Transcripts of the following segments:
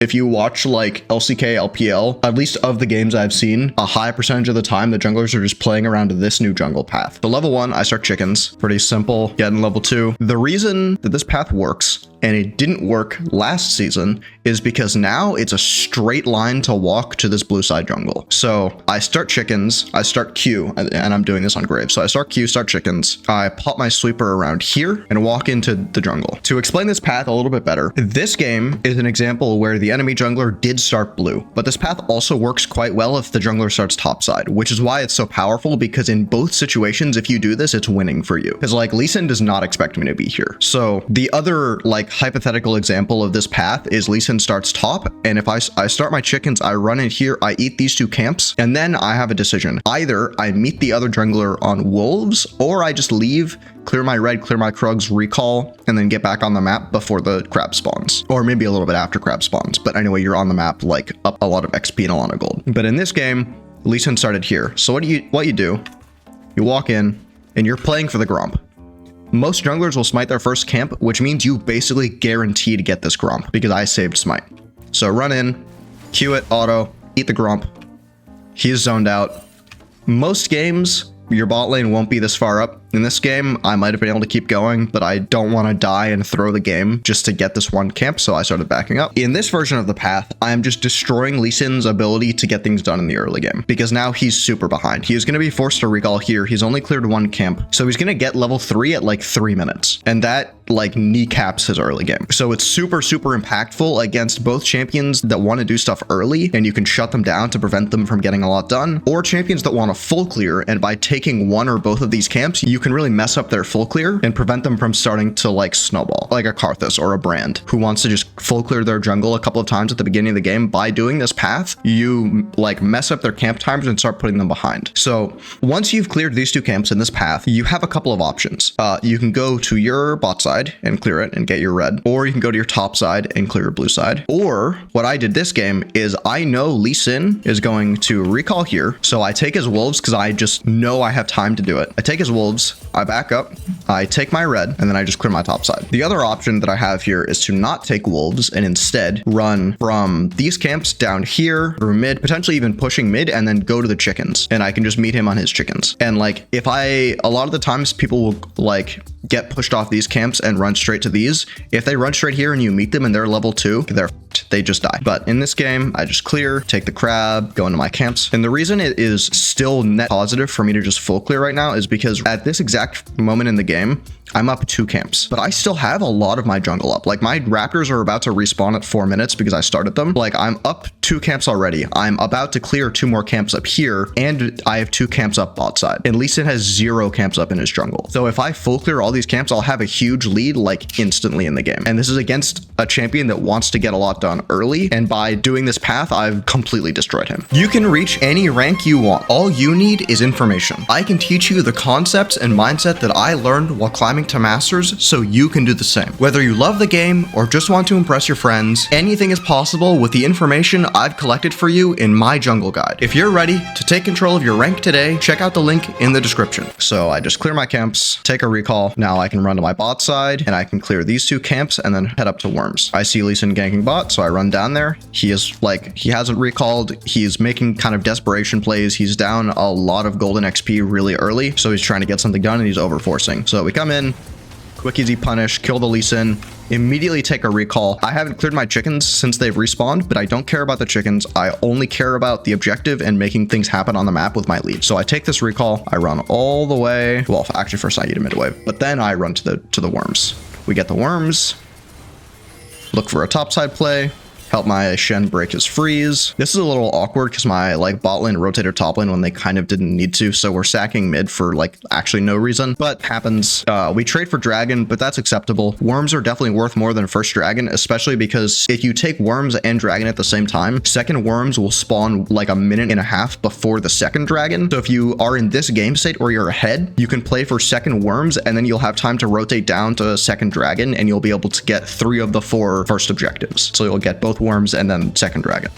If you watch like LCK, LPL, at least of the games I've seen, a high percentage of the time, the junglers are just playing around this new jungle path. So level 1, I start chickens. Pretty simple. Get in level 2. The reason that this path works, and it didn't work last season, is because now it's a straight line to walk to this blue side jungle. So I start chickens, I start Q, and I'm doing this on Grave. So I start Q, start chickens. I pop my sweeper around here and walk into the jungle. To explain this path a little bit better, this game is an example where the enemy jungler did start blue, but this path also works quite well if the jungler starts topside, which is why it's so powerful, because in both situations, if you do this, it's winning for you. Because like Lee Sin does not expect me to be here. So the other like hypothetical example of this path is Lee Sin starts top, and if I start my chickens, I run in here, I eat these 2 camps, and then I have a decision. Either I meet the other jungler on wolves, or I just leave, clear my red, clear my Krugs, recall, and then get back on the map before the crab spawns. Or maybe a little bit after crab spawns. But anyway, you're on the map like up a lot of XP and a lot of gold. But in this game, Lee Sin started here. So what you do, you walk in and you're playing for the Gromp. Most junglers will smite their first camp, which means you basically guarantee to get this Gromp because I saved smite. So run in, Q it, auto, eat the Gromp. He's zoned out. Most games, your bot lane won't be this far up. In this game, I might have been able to keep going, but I don't want to die and throw the game just to get this one camp, so I started backing up. In this version of the path, I am just destroying Lee Sin's ability to get things done in the early game, because now he's super behind. He is going to be forced to recall here. He's only cleared 1 camp, so he's going to get level 3 at like 3 minutes, and that like kneecaps his early game. So it's super, super impactful against both champions that want to do stuff early, and you can shut them down to prevent them from getting a lot done, or champions that want a full clear, and by taking one or both of these camps, you can really mess up their full clear and prevent them from starting to like snowball, like a Karthus or a Brand who wants to just full clear their jungle a couple of times at the beginning of the game. By doing this path, you like mess up their camp times and start putting them behind. So once you've cleared these 2 camps in this path, you have a couple of options. You can go to your bot side and clear it and get your red, or you can go to your top side and clear your blue side. Or what I did this game is I know Lee Sin is going to recall here, so I take his wolves because I just know I have time to do it. I take his wolves, I back up, I take my red, and then I just clear my top side. The other option that I have here is to not take wolves and instead run from these camps down here through mid, potentially even pushing mid, and then go to the chickens, and I can just meet him on his chickens. And like if a lot of the times people will like get pushed off these camps and run straight to these. If they run straight here and you meet them and they're level 2, they just die. But in this game, I just clear, take the crab, go into my camps. And the reason it is still net positive for me to just full clear right now is because at this exact moment in the game, I'm up 2 camps, but I still have a lot of my jungle up. Like my raptors are about to respawn at 4 minutes because I started them. Like I'm up 2 camps already. I'm about to clear 2 more camps up here, and I have 2 camps up bot side. And Lee Sin has 0 camps up in his jungle. So if I full clear all these camps, I'll have a huge lead like instantly in the game. And this is against a champion that wants to get a lot done early. And by doing this path, I've completely destroyed him. You can reach any rank you want. All you need is information. I can teach you the concepts and mindset that I learned while climbing to masters, so you can do the same. Whether you love the game or just want to impress your friends, anything is possible with the information I've collected for you in my jungle guide. If you're ready to take control of your rank today, check out the link in the description. So I just clear my camps, take a recall. Now I can run to my bot side and I can clear these 2 camps and then head up to worms. I see Lee Sin ganking bot, so I run down there. He hasn't recalled. He's making kind of desperation plays. He's down a lot of golden XP really early, so he's trying to get something done and he's overforcing. So we come in, quick easy punish, kill the Lee Sin, immediately take a recall. I haven't cleared my chickens since they've respawned, but I don't care about the chickens. I only care about the objective and making things happen on the map with my lead. So I take this recall, I run all the way. Well, actually first I eat a mid wave, but then I run to the worms. We get the worms, look for a topside play, help my Shen break his freeze. This is a little awkward because my like bot lane rotated top lane when they kind of didn't need to, so we're sacking mid for like actually no reason, but happens. We trade for dragon, but that's acceptable. Worms are definitely worth more than first dragon, especially because if you take worms and dragon at the same time, second worms will spawn like a minute and a half before the second dragon. So if you are in this game state or you're ahead, you can play for second worms and then you'll have time to rotate down to second dragon and you'll be able to get 3 of the 4 first objectives. So you'll get both worms and then second dragon.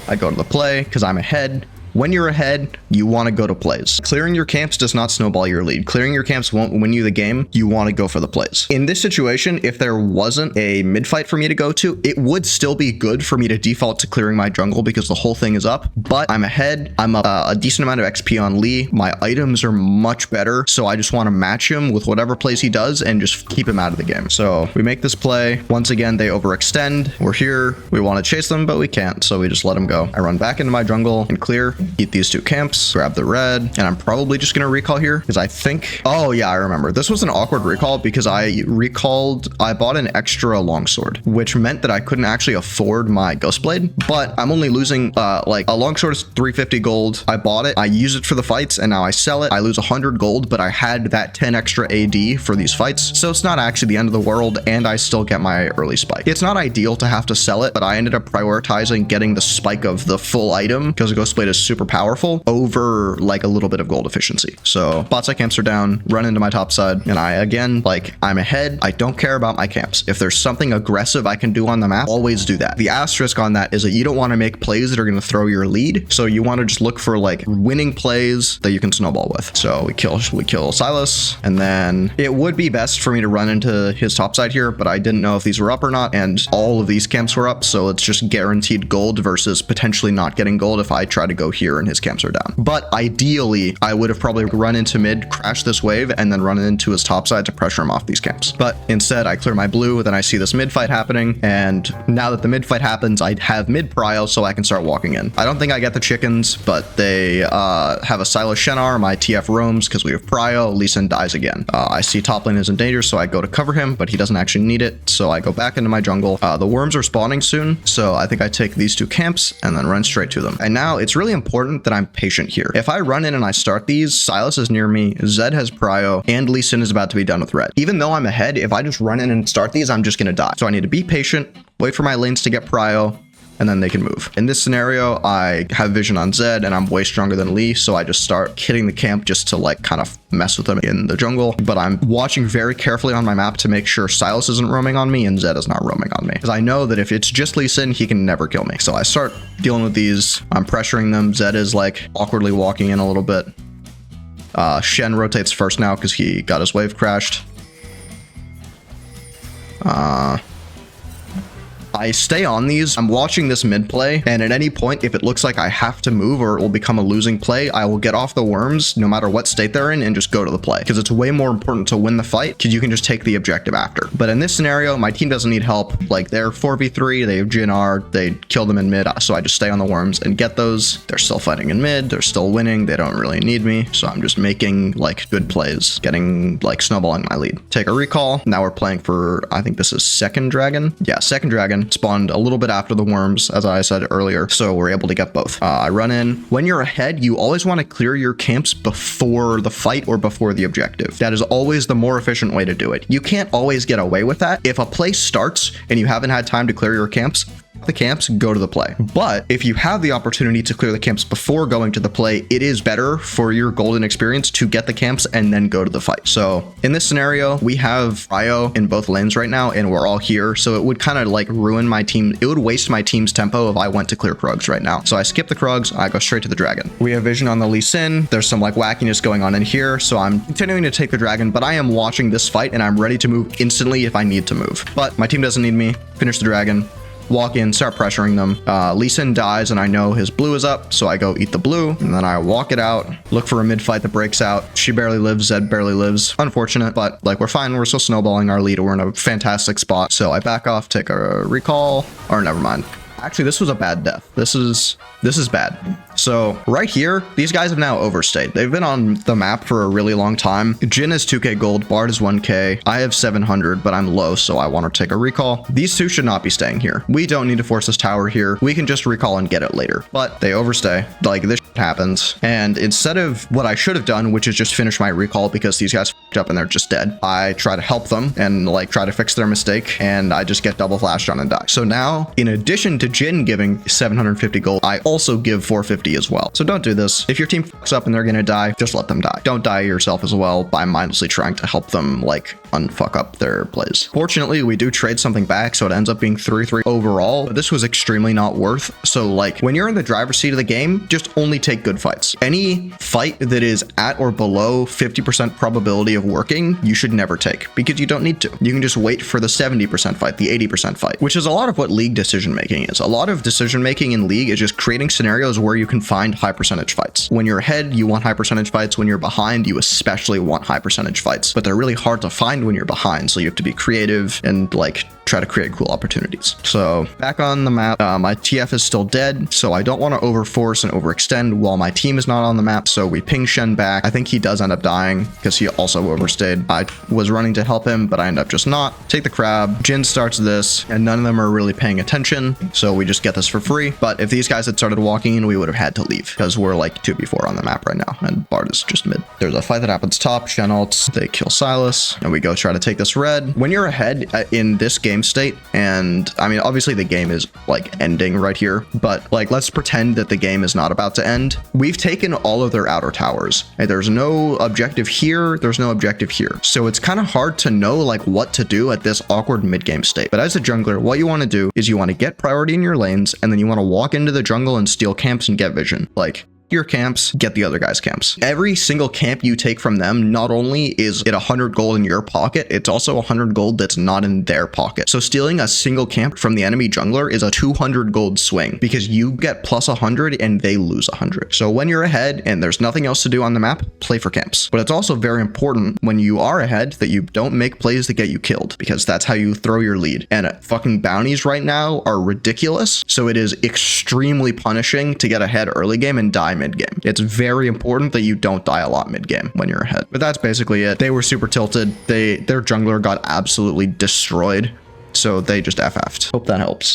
I go to the play because I'm ahead. when you're ahead, you want to go to plays. Clearing your camps does not snowball your lead. Clearing your camps won't win you the game. You want to go for the plays. In this situation, if there wasn't a mid fight for me to go to, it would still be good for me to default to clearing my jungle because the whole thing is up, but I'm ahead. I'm up a decent amount of XP on Lee. My items are much better, so I just want to match him with whatever plays he does and just keep him out of the game. So we make this play. Once again, they overextend. We're here. We want to chase them, but we can't, so we just let them go. I run back into my jungle and clear, eat these 2 camps, grab the red, and I'm probably just going to recall here because I think, oh yeah, I remember. This was an awkward recall because I bought an extra longsword, which meant that I couldn't actually afford my ghost blade, but I'm only losing like a longsword is 350 gold. I bought it, I use it for the fights, and now I sell it. I lose 100 gold, but I had that 10 extra AD for these fights, so it's not actually the end of the world, and I still get my early spike. It's not ideal to have to sell it, but I ended up prioritizing getting the spike of the full item because the ghost blade is super powerful over like a little bit of gold efficiency. So bot side camps are down, run into my top side, and I again, like, I'm ahead. I don't care about my camps. If there's something aggressive I can do on the map, always do that. The asterisk on that is that you don't want to make plays that are going to throw your lead, so you want to just look for like winning plays that you can snowball with. So we kill Silas, and then it would be best for me to run into his top side here, but I didn't know if these were up or not, and all of these camps were up, so it's just guaranteed gold versus potentially not getting gold if I try to go here and his camps are down. But ideally, I would have probably run into mid, crash this wave, and then run into his top side to pressure him off these camps. But instead, I clear my blue, then I see this mid fight happening, and now that the mid fight happens, I have mid prio, so I can start walking in. I don't think I get the chickens, but they have a Silas Shenar. My TF roams because we have prio. Lee Sin dies again. I see top lane is in danger, so I go to cover him, but he doesn't actually need it, so I go back into my jungle. The worms are spawning soon, so I think I take these 2 camps and then run straight to them. And now it's really important that I'm patient here. If I run in and I start these, Silas is near me, Zed has prio, and Lee Sin is about to be done with red. Even though I'm ahead, if I just run in and start these, I'm just gonna die. So I need to be patient, wait for my lanes to get prio, and then they can move. In this scenario, I have vision on Zed and I'm way stronger than Lee, so I just start hitting the camp just to like kind of mess with them in the jungle. But I'm watching very carefully on my map to make sure Silas isn't roaming on me and Zed is not roaming on me, because I know that if it's just Lee Sin, he can never kill me. So I start dealing with these. I'm pressuring them. Zed is like awkwardly walking in a little bit. Shen rotates first now because he got his wave crashed. I stay on these. I'm watching this mid play, and at any point, if it looks like I have to move or it will become a losing play, I will get off the worms no matter what state they're in and just go to the play, because it's way more important to win the fight because you can just take the objective after. But in this scenario, my team doesn't need help. Like, they're 4v3, they have Jin, they kill them in mid, so I just stay on the worms and get those. They're still fighting in mid, they're still winning, they don't really need me, so I'm just making like good plays, getting like snowballing my lead. Take a recall. Now we're playing for, I think this is second dragon. Yeah, second dragon. Spawned a little bit after the worms, as I said earlier, so we're able to get both. I run in. When you're ahead, you always want to clear your camps before the fight or before the objective. That is always the more efficient way to do it. You can't always get away with that. If a play starts and you haven't had time to clear your camps, the camps, go to the play. But if you have the opportunity to clear the camps before going to the play, it is better for your golden experience to get the camps and then go to the fight. So in this scenario, we have prio in both lanes right now, and we're all here. So it would kind of like ruin my team. It would waste my team's tempo if I went to clear Krugs right now. So I skip the Krugs, I go straight to the dragon. We have vision on the Lee Sin. There's some like wackiness going on in here. So I'm continuing to take the dragon, but I am watching this fight and I'm ready to move instantly if I need to move. But my team doesn't need me. Finish the dragon. Walk in, start pressuring them. Lee Sin dies and I know his blue is up, so I go eat the blue and then I walk it out, look for a mid fight that breaks out. She barely lives, Zed barely lives. Unfortunate, but like we're fine. We're still snowballing our lead. We're in a fantastic spot. So I back off, take a recall, or never mind. Actually, this was a bad death. This is bad. So right here, these guys have now overstayed. They've been on the map for a really long time. Jin is 2k gold, Bard is 1k. I have 700, but I'm low, so I want to take a recall. These two should not be staying here. We don't need to force this tower here. We can just recall and get it later, but they overstay. Like, this happens. And instead of what I should have done, which is just finish my recall because these guys f***ed up and they're just dead, I try to help them and like try to fix their mistake, and I just get double flashed on and die. So now, in addition to Jin giving 750 gold, I also give 450 be as well. So don't do this. If your team fucks up and they're gonna die, just let them die. Don't die yourself as well by mindlessly trying to help them like unfuck up their plays. Fortunately, we do trade something back, so it ends up being 3-3 overall, but this was extremely not worth. So like when you're in the driver's seat of the game, just only take good fights. Any fight that is at or below 50% probability of working, you should never take because you don't need to. You can just wait for the 70% fight, the 80% fight, which is a lot of what league decision making is. A lot of decision making in league is just creating scenarios where you can find high percentage fights. When you're ahead, you want high percentage fights. When you're behind, you especially want high percentage fights, but they're really hard to find when you're behind. So you have to be creative and like try to create cool opportunities. So back on the map, my TF is still dead, so I don't want to overforce and overextend while my team is not on the map. So we ping Shen back. I think he does end up dying because he also overstayed. I was running to help him, but I end up just not. Take the crab. Jin starts this, and none of them are really paying attention, so we just get this for free. But if these guys had started walking in, we would have had to leave because we're like 2v4 on the map right now, and Bard is just mid. There's a fight that happens top. Shen ults. They kill Silas, and we go try to take this red. When you're ahead in this game state, and I mean obviously the game is like ending right here, but like let's pretend that the game is not about to end. We've taken all of their outer towers, and there's no objective here, there's no objective here, so it's kind of hard to know like what to do at this awkward mid-game state. But as a jungler, what you want to do is you want to get priority in your lanes, and then you want to walk into the jungle and steal camps and get vision. Like your camps, get the other guys' camps. Every single camp you take from them, not only is it 100 gold in your pocket, it's also 100 gold that's not in their pocket. So stealing a single camp from the enemy jungler is a 200 gold swing because you get plus 100 and they lose 100. So when you're ahead and there's nothing else to do on the map, play for camps. But it's also very important when you are ahead that you don't make plays that get you killed, because that's how you throw your lead. And fucking bounties right now are ridiculous. So it is extremely punishing to get ahead early game and die mid-game. It's very important that you don't die a lot mid-game when you're ahead. But that's basically it. They were super tilted. Their jungler got absolutely destroyed, so they just FF'd. Hope that helps.